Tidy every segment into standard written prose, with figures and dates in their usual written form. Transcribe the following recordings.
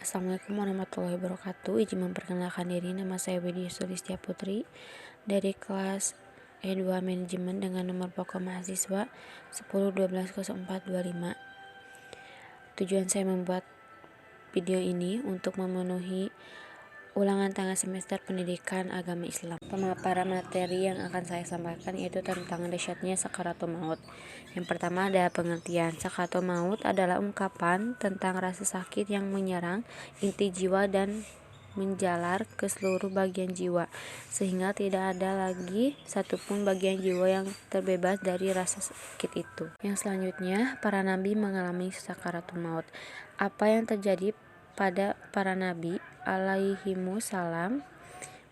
Assalamualaikum warahmatullahi wabarakatuh. Izin memperkenalkan diri, nama saya Widya Sulistia Putri dari kelas E2 Manajemen dengan nomor pokok mahasiswa 10120425. Tujuan saya membuat video ini untuk memenuhi ulangan tengah semester pendidikan agama Islam. Pemaparan materi yang akan saya sampaikan yaitu tentang dahsyatnya sakaratul maut. Yang pertama ada pengertian. Sakaratul maut adalah ungkapan tentang rasa sakit yang menyerang inti jiwa dan menjalar ke seluruh bagian jiwa, sehingga tidak ada lagi satupun bagian jiwa yang terbebas dari rasa sakit itu. Yang selanjutnya, para nabi mengalami sakaratul maut. Apa yang terjadi pada para nabi alaihimussalam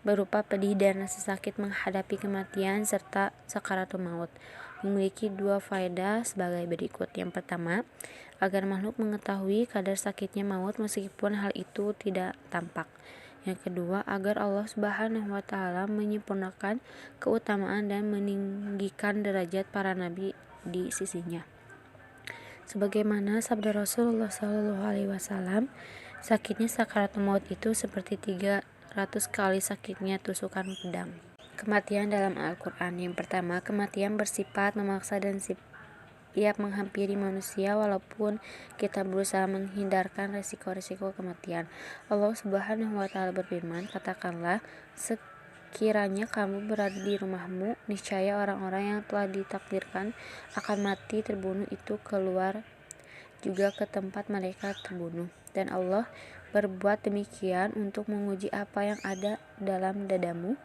berupa pedih dan rasa sakit menghadapi kematian serta sakaratul maut memiliki dua faedah sebagai berikut. Yang pertama, agar makhluk mengetahui kadar sakitnya maut meskipun hal itu tidak tampak. Yang kedua, agar Allah Subhanahu wa taala menyempurnakan keutamaan dan meninggikan derajat para nabi di sisinya. Sebagaimana sabda Rasulullah SAW, sakitnya sakaratul maut itu seperti 300 kali sakitnya tusukan pedang. Kematian dalam Al-Quran. Yang pertama, kematian bersifat memaksa dan siap menghampiri manusia walaupun kita berusaha menghindarkan resiko-resiko kematian. Allah Subhanahu wa taala berfirman, katakanlah, sekiranya kamu berada di rumahmu, niscaya orang-orang yang telah ditakdirkan akan mati terbunuh itu keluar juga ke tempat mereka terbunuh. Dan Allah berbuat demikian untuk menguji apa yang ada dalam dadamu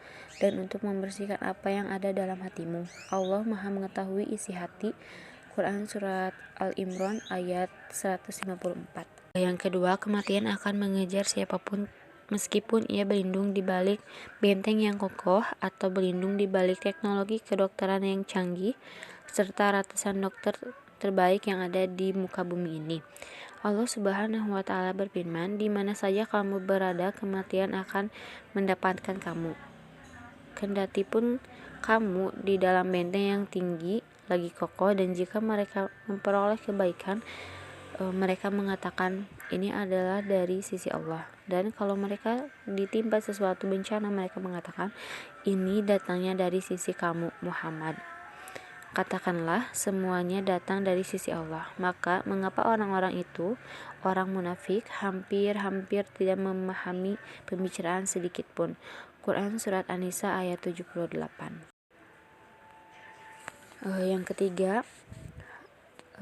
dan untuk membersihkan apa yang ada dalam hatimu. Allah Maha mengetahui isi hati. Quran Surat Al-Imran ayat 154. Yang kedua, kematian akan mengejar siapapun meskipun ia berlindung di balik benteng yang kokoh atau berlindung di balik teknologi kedokteran yang canggih serta ratusan dokter terbaik yang ada di muka bumi ini. Allah Subhanahu wa taala berfirman, di mana saja kamu berada, kematian akan mendapatkan kamu. Kendati pun kamu di dalam benteng yang tinggi lagi kokoh, dan jika mereka memperoleh kebaikan, mereka mengatakan ini adalah dari sisi Allah. Dan kalau mereka ditimpa sesuatu bencana, mereka mengatakan ini datangnya dari sisi kamu, Muhammad. Katakanlah, semuanya datang dari sisi Allah. Maka mengapa orang-orang itu, orang munafik, hampir-hampir tidak memahami pembicaraan sedikit pun. Quran Surat An-Nisa ayat 78. Yang ketiga,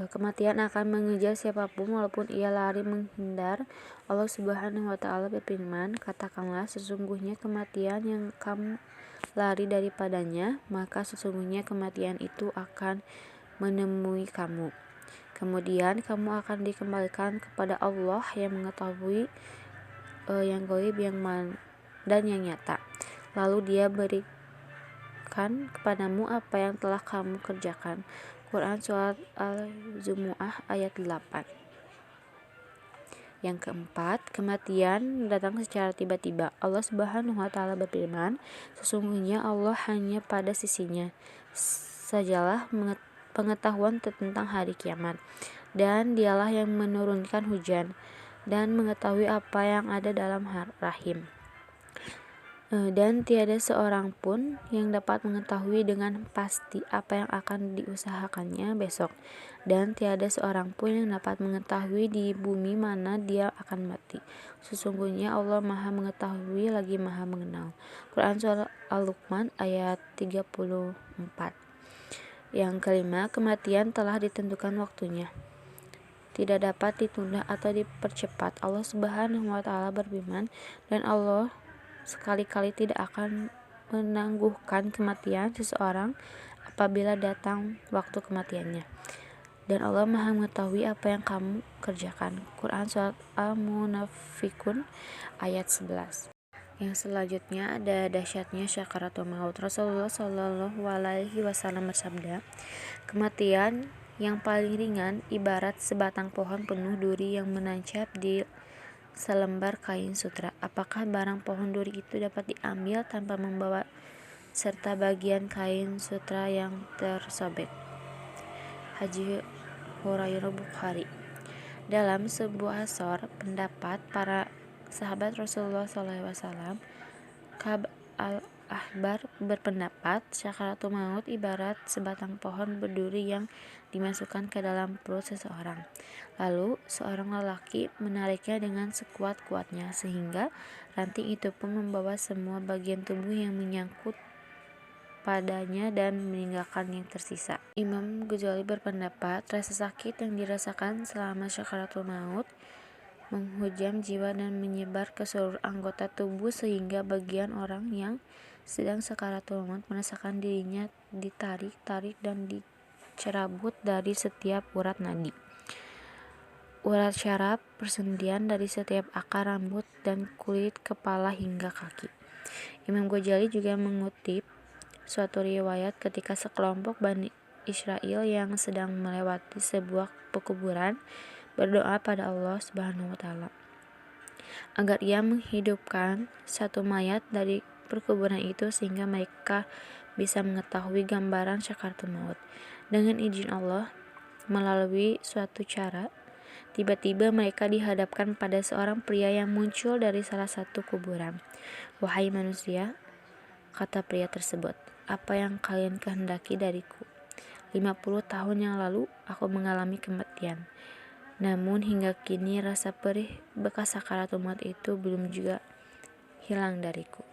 kematian akan mengejar siapapun walaupun ia lari menghindar. Allah Subhanahu wa taala berfirman, katakanlah, sesungguhnya kematian yang kamu lari daripadanya, maka sesungguhnya kematian itu akan menemui kamu. Kemudian kamu akan dikembalikan kepada Allah yang mengetahui yang gaib dan yang nyata. Lalu Dia berikan kepadamu apa yang telah kamu kerjakan. Quran Surat Al-Jumu'ah ayat 8. Yang keempat, kematian datang secara tiba-tiba. Allah Subhanahu wa taala berfirman, sesungguhnya Allah hanya pada sisinya sajalah pengetahuan tentang hari kiamat, dan Dialah yang menurunkan hujan dan mengetahui apa yang ada dalam rahim. Dan tiada seorang pun yang dapat mengetahui dengan pasti apa yang akan diusahakannya besok, dan tiada seorang pun yang dapat mengetahui di bumi mana dia akan mati. Sesungguhnya Allah Maha mengetahui lagi Maha mengenal. Quran Surah Al-Luqman ayat 34. Yang kelima, kematian telah ditentukan waktunya, tidak dapat ditunda atau dipercepat. Allah Subhanahu wa taala berfirman, dan Allah sekali-kali tidak akan menangguhkan kematian seseorang apabila datang waktu kematiannya. Dan Allah Maha mengetahui apa yang kamu kerjakan. Quran Surat Al-Munafikun ayat 11. Yang selanjutnya ada dahsyatnya sakaratul maut. Rasulullah Shallallahu alaihi wasallam bersabda, kematian yang paling ringan ibarat sebatang pohon penuh duri yang menancap di selembar kain sutra. Apakah barang pohon duri itu dapat diambil tanpa membawa serta bagian kain sutra yang tersobek? Haji Hurairah Bukhari. Dalam sebuah asor pendapat para sahabat Rasulullah SAW, Ka'ab al-Ahbar berpendapat sakaratul maut ibarat sebatang pohon berduri yang dimasukkan ke dalam perut seseorang. Lalu seorang lelaki menariknya dengan sekuat-kuatnya sehingga ranting itu pun membawa semua bagian tubuh yang menyangkut padanya dan meninggalkan yang tersisa. Imam Ghazali berpendapat rasa sakit yang dirasakan selama sakaratul maut menghujam jiwa dan menyebar ke seluruh anggota tubuh sehingga bagian orang yang sedang sakaratul maut merasakan dirinya ditarik-tarik dan dicerabut dari setiap urat nadi, urat syaraf, persendian dari setiap akar rambut dan kulit kepala hingga kaki. Imam Ghazali juga mengutip suatu riwayat ketika sekelompok Bani Israel yang sedang melewati sebuah pekuburan berdoa pada Allah Subhanahu wa taala agar ia menghidupkan satu mayat dari perkuburan itu sehingga mereka bisa mengetahui gambaran sakaratul maut. Dengan izin Allah, melalui suatu cara, tiba-tiba mereka dihadapkan pada seorang pria yang muncul dari salah satu kuburan. "Wahai manusia," kata pria tersebut, "apa yang kalian kehendaki dariku? 50 tahun yang lalu aku mengalami kematian. Namun hingga kini rasa perih bekas sakaratul maut itu belum juga hilang dariku."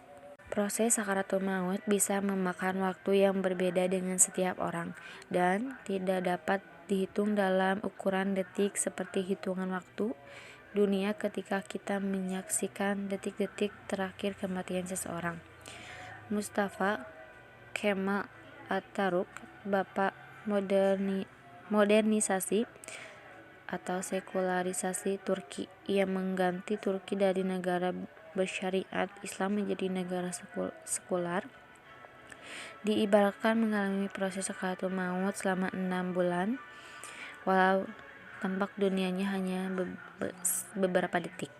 Proses sakaratul maut bisa memakan waktu yang berbeda dengan setiap orang dan tidak dapat dihitung dalam ukuran detik seperti hitungan waktu dunia ketika kita menyaksikan detik-detik terakhir kematian seseorang. Mustafa Kemal Atatürk, bapak modernisasi atau sekularisasi Turki, ia mengganti Turki dari negara bersyariat Islam menjadi negara sekular, diibaratkan mengalami proses sakaratul maut selama 6 bulan, walau tampak dunianya hanya beberapa detik,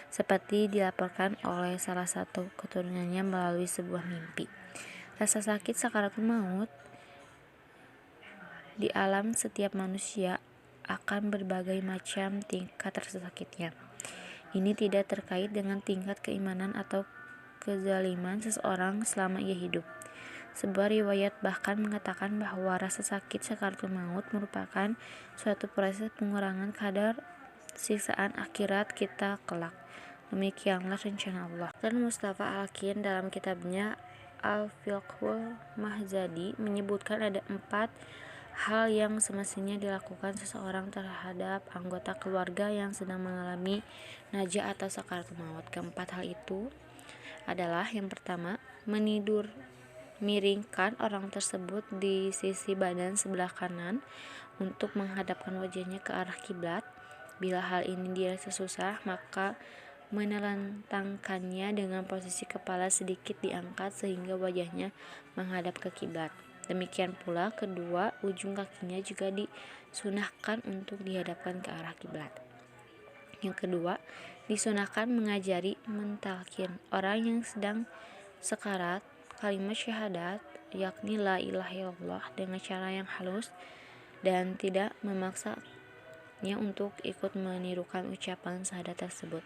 seperti dilaporkan oleh salah satu keturunannya melalui sebuah mimpi. Rasa sakit sakaratul maut di alam setiap manusia akan berbagai macam tingkat rasa sakitnya. Ini tidak terkait dengan tingkat keimanan atau kezaliman seseorang selama ia hidup. Sebuah riwayat bahkan mengatakan bahwa rasa sakit sakaratul maut merupakan suatu proses pengurangan kadar siksaan akhirat kita kelak. Demikianlah rencana Allah. Dan Mustafa Al-Kin dalam kitabnya Al-Fiqhul Mahzadi menyebutkan ada 4 hal yang semestinya dilakukan seseorang terhadap anggota keluarga yang sedang mengalami najah atau sakaratul maut. Keempat hal itu adalah: yang pertama, miringkan orang tersebut di sisi badan sebelah kanan untuk menghadapkan wajahnya ke arah kiblat. Bila hal ini dirasa susah, maka menelentangkannya dengan posisi kepala sedikit diangkat sehingga wajahnya menghadap ke kiblat. Demikian pula kedua ujung kakinya juga disunahkan untuk dihadapkan ke arah kiblat. Yang kedua, disunahkan mengajari mentalkin orang yang sedang sekarat kalimat syahadat, yakni la ilaha illallah, dengan cara yang halus dan tidak memaksanya untuk ikut menirukan ucapan syahadat tersebut.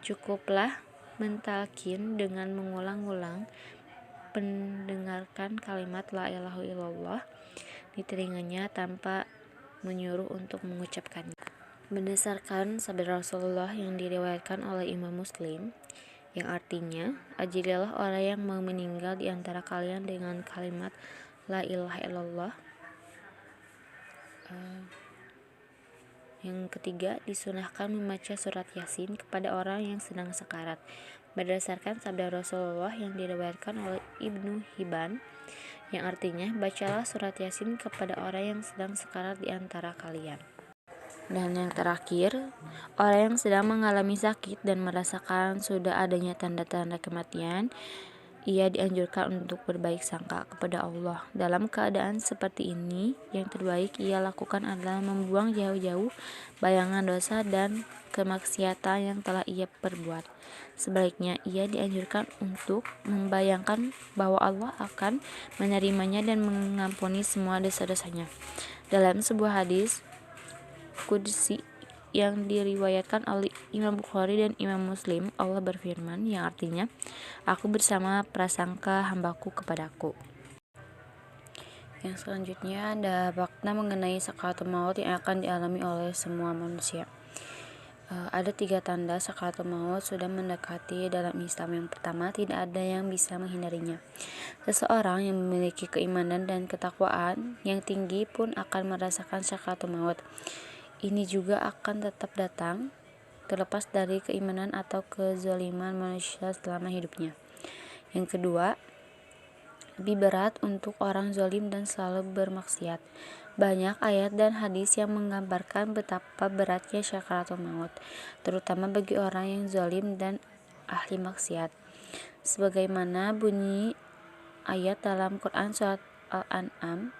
Cukuplah mentalkin dengan mengulang-ulang mendengarkan kalimat la ilaha illallah di telinganya tanpa menyuruh untuk mengucapkannya. Berdasarkan sabda Rasulullah yang diriwayatkan oleh Imam Muslim, yang artinya, ajililah orang yang mau meninggal di antara kalian dengan kalimat la ilaha illallah. Yang ketiga, disunahkan membaca surat Yasin kepada orang yang sedang sekarat. Berdasarkan sabda Rasulullah yang diriwayatkan oleh Ibnu Hibban, yang artinya, bacalah surat Yasin kepada orang yang sedang sekarat di antara kalian. Dan yang terakhir, orang yang sedang mengalami sakit dan merasakan sudah adanya tanda-tanda kematian, ia dianjurkan untuk berbaik sangka kepada Allah. Dalam keadaan seperti ini, yang terbaik ia lakukan adalah membuang jauh-jauh bayangan dosa dan kemaksiatan yang telah ia perbuat. Sebaliknya, ia dianjurkan untuk membayangkan bahwa Allah akan menerimanya dan mengampuni semua dosa-dosanya. Dalam sebuah hadis qudsi yang diriwayatkan oleh Imam Bukhari dan Imam Muslim. Allah berfirman, yang artinya, aku bersama prasangka hambaku kepadaku. Yang selanjutnya ada makna mengenai sakaratul maut yang akan dialami oleh semua manusia. Ada 3 tanda sakaratul maut sudah mendekati dalam Islam. Yang pertama, tidak ada yang bisa menghindarinya. Seseorang yang memiliki keimanan dan ketakwaan yang tinggi pun akan merasakan sakaratul maut. Ini juga akan tetap datang, terlepas dari keimanan atau kezaliman manusia selama hidupnya. Yang kedua, lebih berat untuk orang zalim dan selalu bermaksiat. Banyak ayat dan hadis yang menggambarkan betapa beratnya sakaratul maut, terutama bagi orang yang zalim dan ahli maksiat. Sebagaimana bunyi ayat dalam Quran surat Al-An'am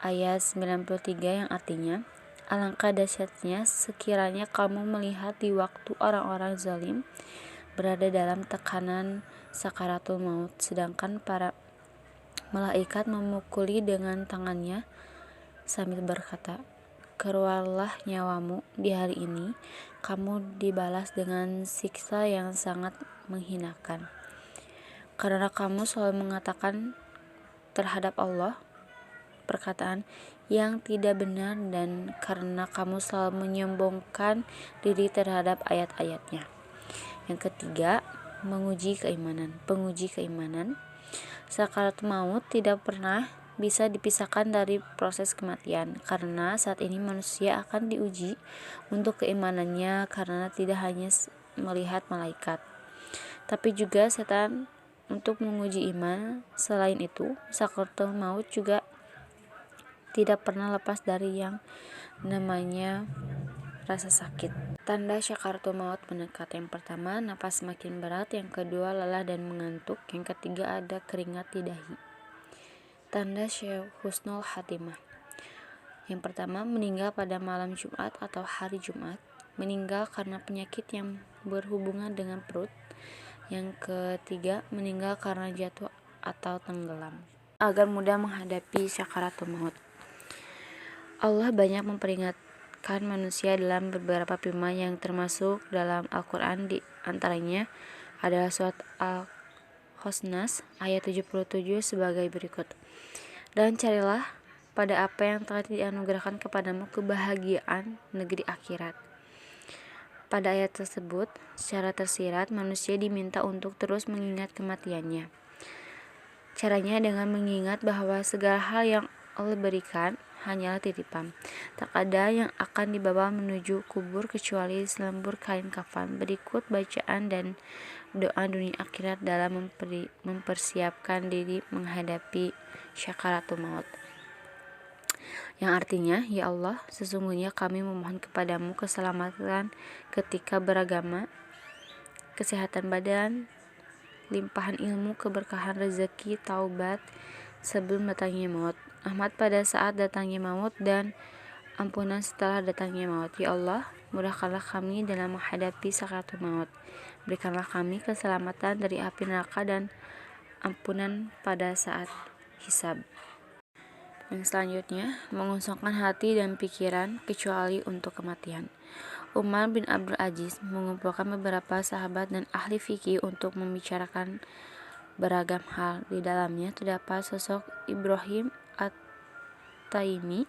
ayat 93 yang artinya, alangkah dahsyatnya sekiranya kamu melihat di waktu orang-orang zalim berada dalam tekanan sakaratul maut, sedangkan para malaikat memukuli dengan tangannya sambil berkata, keluarlah nyawamu. Di hari ini kamu dibalas dengan siksa yang sangat menghinakan, karena kamu selalu mengatakan terhadap Allah perkataan yang tidak benar, dan karena kamu selalu menyombongkan diri terhadap ayat-ayatnya. Yang ketiga, penguji keimanan. Sakaratul maut tidak pernah bisa dipisahkan dari proses kematian, karena saat ini manusia akan diuji untuk keimanannya, karena tidak hanya melihat malaikat, tapi juga setan untuk menguji iman. Selain itu, sakaratul maut juga tidak pernah lepas dari yang namanya rasa sakit. Tanda sakaratul maut mendekat. Yang pertama, napas semakin berat. Yang kedua, lelah dan mengantuk. Yang ketiga, ada keringat di dahi. Tanda husnul khatimah. Yang pertama, meninggal pada malam Jumat atau hari Jumat. Meninggal karena penyakit yang berhubungan dengan perut. Yang ketiga, meninggal karena jatuh atau tenggelam. Agar mudah menghadapi sakaratul maut, Allah banyak memperingatkan manusia dalam beberapa firman yang termasuk dalam Al-Quran. Di antaranya adalah surat Al-Qasas ayat 77 sebagai berikut. Dan carilah pada apa yang telah dianugerahkan kepadamu kebahagiaan negeri akhirat. Pada ayat tersebut, secara tersirat manusia diminta untuk terus mengingat kematiannya. Caranya dengan mengingat bahwa segala hal yang Allah berikan hanyalah titipan. Tak ada yang akan dibawa menuju kubur kecuali selembur kain kafan. Berikut bacaan dan doa dunia akhirat dalam mempersiapkan diri menghadapi sakaratul maut. Yang artinya, ya Allah, sesungguhnya kami memohon kepadamu keselamatan ketika beragama, kesehatan badan, limpahan ilmu, keberkahan rezeki, taubat sebelum datangnya maut, rahmat pada saat datangnya maut, dan ampunan setelah datangnya maut. Ya Allah, mudahkanlah kami dalam menghadapi sakaratul maut. Berikanlah kami keselamatan dari api neraka dan ampunan pada saat hisab. Yang selanjutnya, mengosongkan hati dan pikiran kecuali untuk kematian. Umar bin Abdul Aziz mengumpulkan beberapa sahabat dan ahli fikih untuk membicarakan beragam hal. Di dalamnya terdapat sosok Ibrahim At-Taimi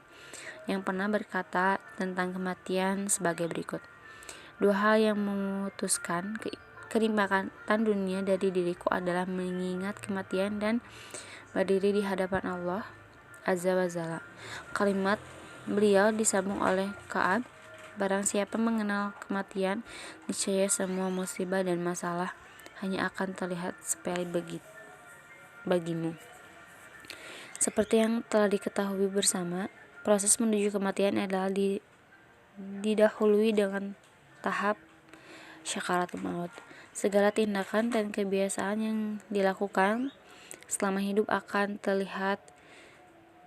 yang pernah berkata tentang kematian sebagai berikut. 2 hal yang memutuskan kenikmatan dunia dari diriku adalah mengingat kematian dan berdiri di hadapan Allah Azza wa Jalla. Kalimat beliau disambung oleh Ka'ab, barang siapa mengenal kematian, niscaya semua musibah dan masalah hanya akan terlihat sepele bagimu. Seperti yang telah diketahui bersama, proses menuju kematian adalah didahului dengan tahap sakaratul maut. Segala tindakan dan kebiasaan yang dilakukan selama hidup akan terlihat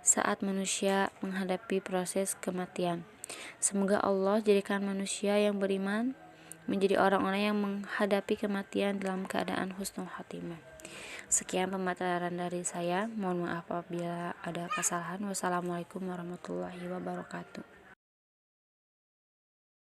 saat manusia menghadapi proses kematian. Semoga Allah jadikan manusia yang beriman menjadi orang-orang yang menghadapi kematian dalam keadaan husnul khatimah. Sekian pemaparan dari saya. Mohon maaf apabila ada kesalahan. Wassalamualaikum warahmatullahi wabarakatuh.